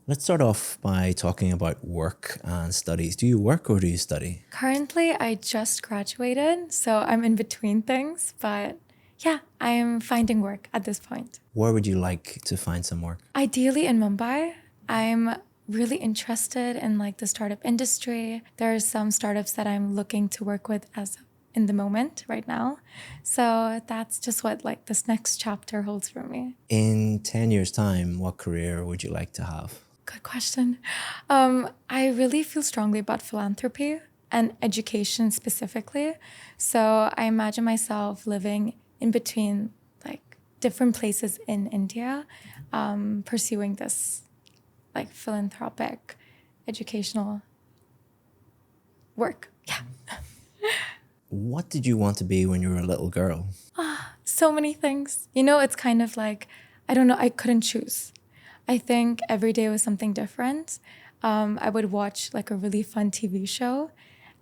Let's start off by talking about work and studies. Do you work or do you study? Currently, I just graduated, so I'm in between things, but yeah, I'm finding work at this point. Where would you like to find some work? Ideally in Mumbai, I'm really interested in like the startup industry. There are some startups that I'm looking to work with as in the moment right now. So that's just what like this next chapter holds for me. In 10 years' time, what career would you like to have? Good question. I really feel strongly about philanthropy and education specifically. So I imagine myself living in between like different places in India, pursuing this like philanthropic educational work. Yeah. What did you want to be when you were a little girl? So many things. You know, it's kind of like, I don't know, I couldn't choose. I think every day was something different. I would watch like a really fun TV show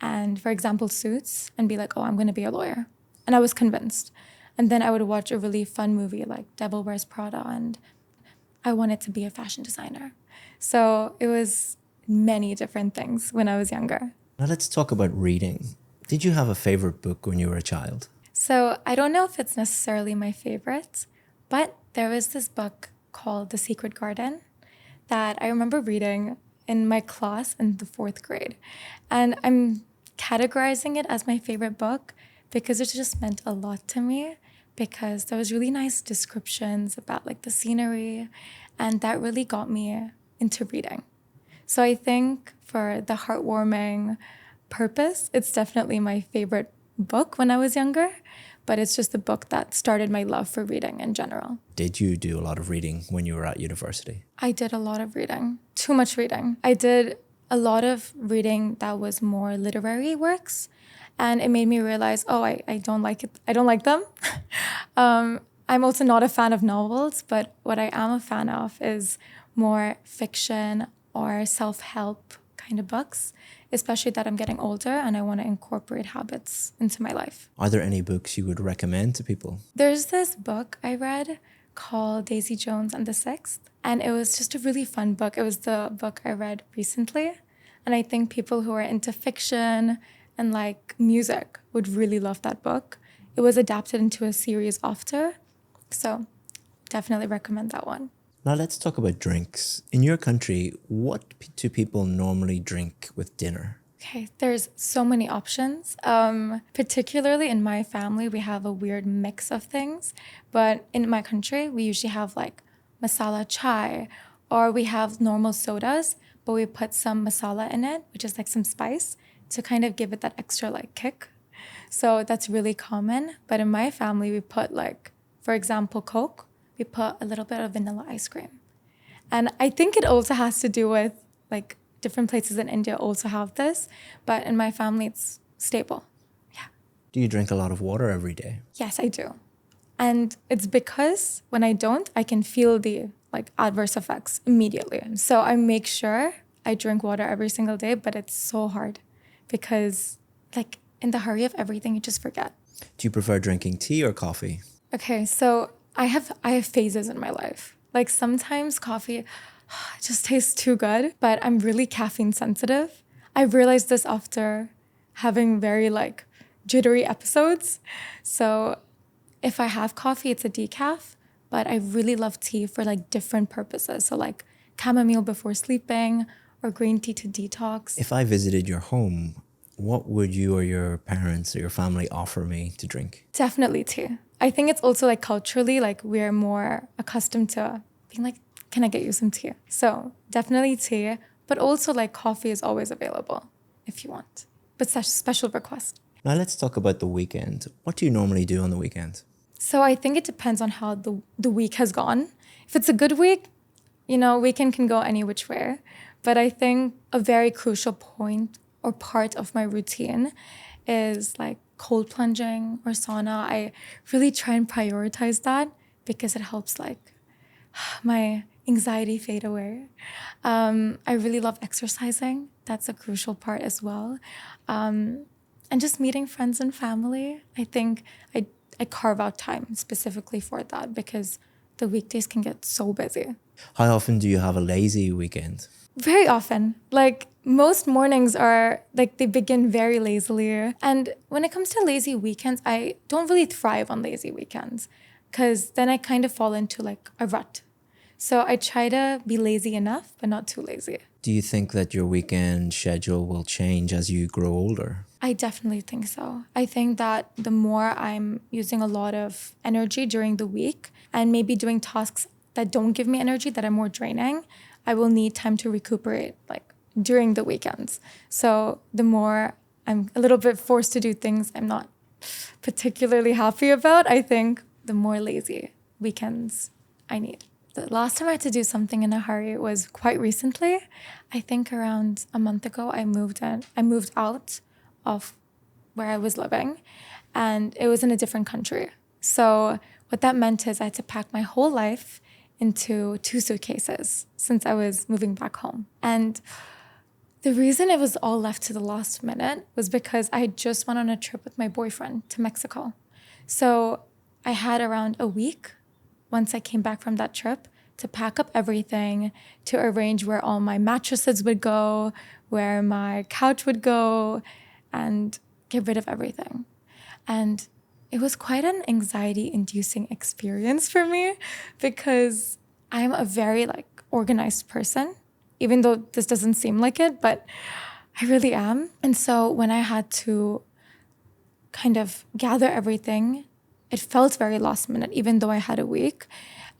and, for example, Suits, and be like, oh, I'm going to be a lawyer. And I was convinced. And then I would watch a really fun movie like Devil Wears Prada, and I wanted to be a fashion designer. So it was many different things when I was younger. Now let's talk about reading. Did you have a favorite book when you were a child? So I don't know if it's necessarily my favorite, but there was this book called The Secret Garden that I remember reading in my class in the fourth grade. And I'm categorizing it as my favorite book because it just meant a lot to me, because there was really nice descriptions about like the scenery, and that really got me into reading. So I think for the heartwarming purpose, it's definitely my favorite book when I was younger, but it's just the book that started my love for reading in general. Did you do a lot of reading when you were at university? I did a lot of reading, too much reading. I did a lot of reading that was more literary works, and it made me realize, oh, I don't like it. I don't like them. I'm also not a fan of novels, but what I am a fan of is more fiction or self-help kind of books, especially that I'm getting older and I want to incorporate habits into my life. Are there any books you would recommend to people? There's this book I read called Daisy Jones and the Sixth, and it was just a really fun book. It was the book I read recently, and I think people who are into fiction and like music would really love that book. It was adapted into a series after, so definitely recommend that one. Now let's talk about drinks. In your country, what do people normally drink with dinner? Okay, there's so many options. Particularly in my family, we have a weird mix of things. But in my country, we usually have like masala chai, or we have normal sodas, but we put some masala in it, which is like some spice to kind of give it that extra like kick. So that's really common. But in my family, we put like, for example, Coke, we put a little bit of vanilla ice cream. And I think it also has to do with like different places in India also have this, but in my family it's staple. Yeah. Do you drink a lot of water every day? Yes, I do. And it's because when I don't, I can feel the like adverse effects immediately. So I make sure I drink water every single day, but it's so hard because like in the hurry of everything, you just forget. Do you prefer drinking tea or coffee? Okay, so I have phases in my life. Like sometimes coffee just tastes too good, but I'm really caffeine sensitive. I realized this after having very like jittery episodes. So if I have coffee, it's a decaf, but I really love tea for like different purposes. So like chamomile before sleeping or green tea to detox. If I visited your home, what would you or your parents or your family offer me to drink? Definitely tea. I think it's also like culturally, like we're more accustomed to being like, can I get you some tea? So definitely tea, but also like coffee is always available if you want. But such special request. Now let's talk about the weekend. What do you normally do on the weekend? So I think it depends on how the week has gone. If it's a good week, you know, weekend can go any which way. But I think a very crucial point or part of my routine is like cold plunging or sauna. I really try and prioritize that because it helps like my anxiety fade away. I really love exercising. That's a crucial part as well. And just meeting friends and family. I think I carve out time specifically for that because the weekdays can get so busy. How often do you have a lazy weekend? Very often. Like most mornings are like they begin very lazily. And when it comes to lazy weekends, I don't really thrive on lazy weekends because then I kind of fall into like a rut. So I try to be lazy enough, but not too lazy. Do you think that your weekend schedule will change as you grow older? I definitely think so. I think that the more I'm using a lot of energy during the week and maybe doing tasks that don't give me energy, that are more draining, I will need time to recuperate like during the weekends. So the more I'm a little bit forced to do things I'm not particularly happy about, I think the more lazy weekends I need. The last time I had to do something in a hurry was quite recently. I think around a month ago, I moved out of where I was living, and it was in a different country. So what that meant is I had to pack my whole life into 2 suitcases since I was moving back home. And the reason it was all left to the last minute was because I had just went on a trip with my boyfriend to Mexico. So I had around a week once I came back from that trip to pack up everything, to arrange where all my mattresses would go, where my couch would go, and get rid of everything. And it was quite an anxiety-inducing experience for me because I'm a very like organized person, even though this doesn't seem like it, but I really am. And so when I had to kind of gather everything, it felt very last minute, even though I had a week.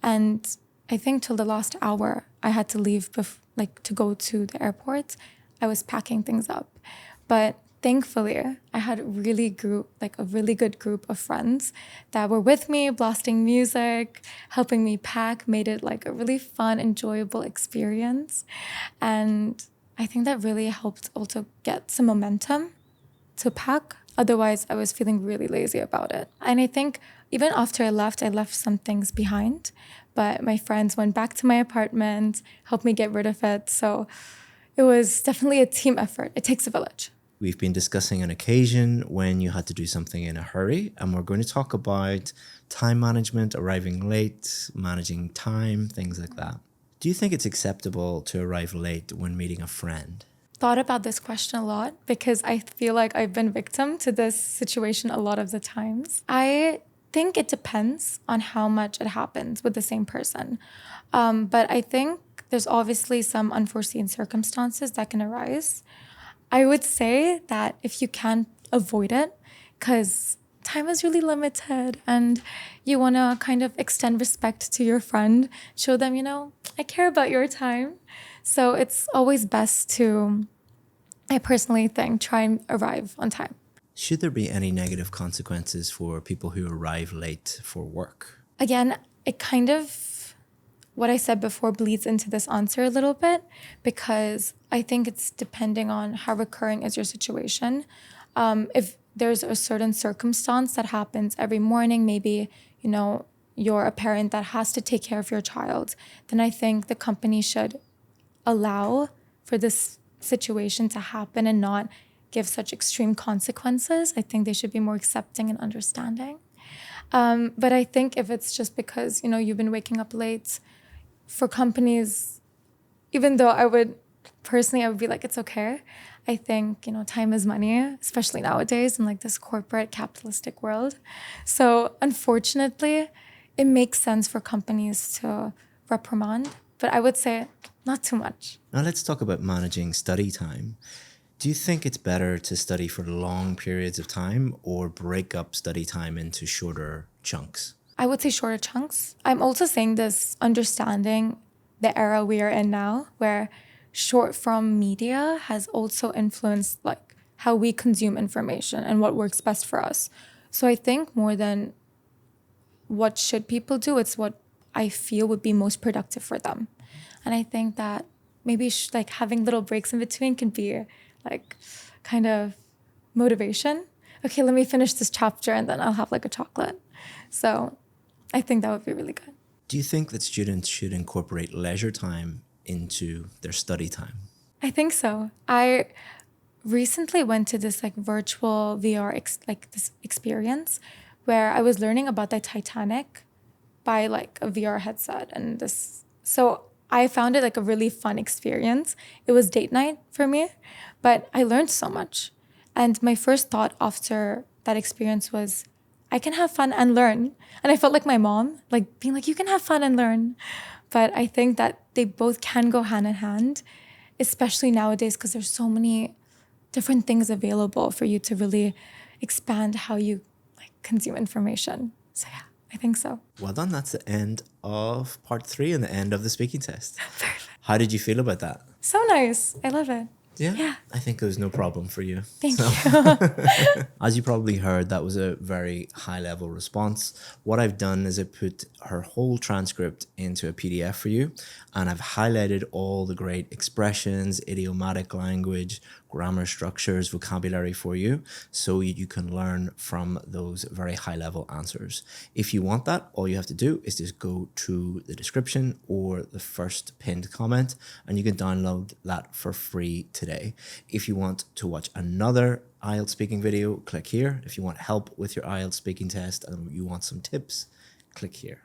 And I think till the last hour, I had to leave to go to the airport. I was packing things up. But thankfully, I had a really good group of friends that were with me, blasting music, helping me pack, made it like a really fun, enjoyable experience. And I think that really helped also get some momentum to pack. Otherwise, I was feeling really lazy about it. And I think even after I left some things behind. But my friends went back to my apartment, helped me get rid of it. So it was definitely a team effort. It takes a village. We've been discussing an occasion when you had to do something in a hurry, and we're going to talk about time management, arriving late, managing time, things like that. Do you think it's acceptable to arrive late when meeting a friend? Thought about this question a lot because I feel like I've been victim to this situation a lot of the times. I think it depends on how much it happens with the same person. But I think there's obviously some unforeseen circumstances that can arise. I would say that if you can avoid it, because time is really limited and you want to kind of extend respect to your friend, show them, I care about your time. So it's always best to, I personally think, try and arrive on time. Should there be any negative consequences for people who arrive late for work? Again, it kind of, what I said before bleeds into this answer a little bit because I think it's depending on how recurring is your situation. If there's a certain circumstance that happens every morning, maybe, you're a parent that has to take care of your child, then I think the company should allow for this situation to happen and not give such extreme consequences. I think they should be more accepting and understanding. But I think if it's just because, you've been waking up late, for companies, even though I would be like, it's okay. I think, time is money, especially nowadays in like this corporate capitalistic world. So unfortunately, it makes sense for companies to reprimand, but I would say not too much. Now let's talk about managing study time. Do you think it's better to study for long periods of time or break up study time into shorter chunks? I would say shorter chunks. I'm also saying this understanding the era we are in now, where short form media has also influenced like how we consume information and what works best for us. So I think more than what should people do, it's what I feel would be most productive for them. And I think that maybe like having little breaks in between can be like kind of motivation. Okay, let me finish this chapter and then I'll have like a chocolate. So I think that would be really good. Do you think that students should incorporate leisure time into their study time? I think so. I recently went to this like virtual VR this experience where I was learning about the Titanic buy like a VR headset and this. So I found it like a really fun experience. It was date night for me, but I learned so much. And my first thought after that experience was, I can have fun and learn. And I felt like my mom, like being like, you can have fun and learn. But I think that they both can go hand in hand, especially nowadays because there's so many different things available for you to really expand how you like consume information. So yeah, I think so. Well done. That's the end of part 3 and the end of the speaking test. How did you feel about that? So nice. I love it. Yeah, Yeah. I think it was no problem for you. Thank you. As you probably heard, that was a very high level response. What I've done is I put her whole transcript into a PDF for you, and I've highlighted all the great expressions, idiomatic language, grammar structures, vocabulary for you, so you can learn from those very high level answers. If you want that, all you have to do is just go to the description or the first pinned comment, and you can download that for free today. If you want to watch another IELTS speaking video, click here. If you want help with your IELTS speaking test and you want some tips, click here.